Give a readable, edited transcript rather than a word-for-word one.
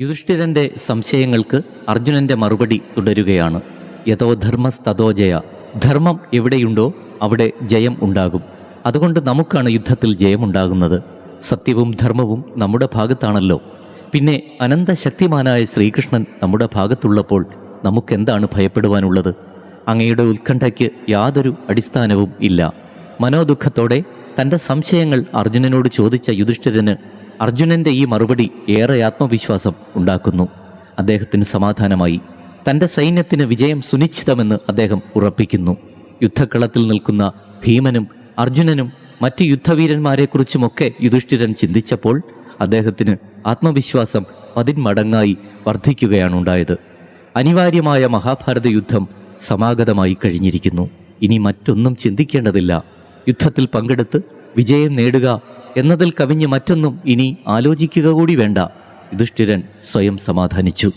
യുധിഷ്ഠിരന്റെ സംശയങ്ങൾക്ക് അർജുനന്റെ മറുപടി തുടരുകയാണ്. യഥോ ധർമ്മസ്തതോ ജയ. ധർമ്മം എവിടെയുണ്ടോ അവിടെ ജയം ഉണ്ടാകും. അതുകൊണ്ട് നമുക്കാണ് യുദ്ധത്തിൽ ജയമുണ്ടാകുന്നത്. സത്യവും ധർമ്മവും നമ്മുടെ ഭാഗത്താണല്ലോ. പിന്നെ അനന്തശക്തിമാനായ ശ്രീകൃഷ്ണൻ നമ്മുടെ ഭാഗത്തുള്ളപ്പോൾ നമുക്കെന്താണ് ഭയപ്പെടുവാനുള്ളത്? അങ്ങയുടെ ഉത്കണ്ഠയ്ക്ക് യാതൊരു അടിസ്ഥാനവും ഇല്ല. മനോദുഃഖത്തോടെ തൻ്റെ സംശയങ്ങൾ അർജുനനോട് ചോദിച്ച യുധിഷ്ഠിരന് അർജുനൻ്റെ ഈ മറുപടി ഏറെ ആത്മവിശ്വാസം ഉണ്ടാക്കുന്നു. അദ്ദേഹത്തിന് സമാധാനമായി. തൻ്റെ സൈന്യത്തിന് വിജയം സുനിശ്ചിതമെന്ന് അദ്ദേഹം ഉറപ്പിക്കുന്നു. യുദ്ധക്കളത്തിൽ നിൽക്കുന്ന ഭീമനും അർജുനനും മറ്റ് യുദ്ധവീരന്മാരെക്കുറിച്ചുമൊക്കെ യുധിഷ്ഠിരൻ ചിന്തിച്ചപ്പോൾ അദ്ദേഹത്തിന് ആത്മവിശ്വാസം 10 മടങ്ങായി വർദ്ധിക്കുകയാണുണ്ടായത്. അനിവാര്യമായ മഹാഭാരത യുദ്ധം സമാഗതമായി കഴിഞ്ഞിരിക്കുന്നു. ഇനി മറ്റൊന്നും ചിന്തിക്കേണ്ടതില്ല. യുദ്ധത്തിൽ പങ്കെടുത്ത് വിജയം നേടുക എന്നതിൽ കവിഞ്ഞ് മറ്റൊന്നും ഇനി ആലോചിക്കുക കൂടി വേണ്ട. യുധിഷ്ഠിരൻ സ്വയം സമാധാനിച്ചു.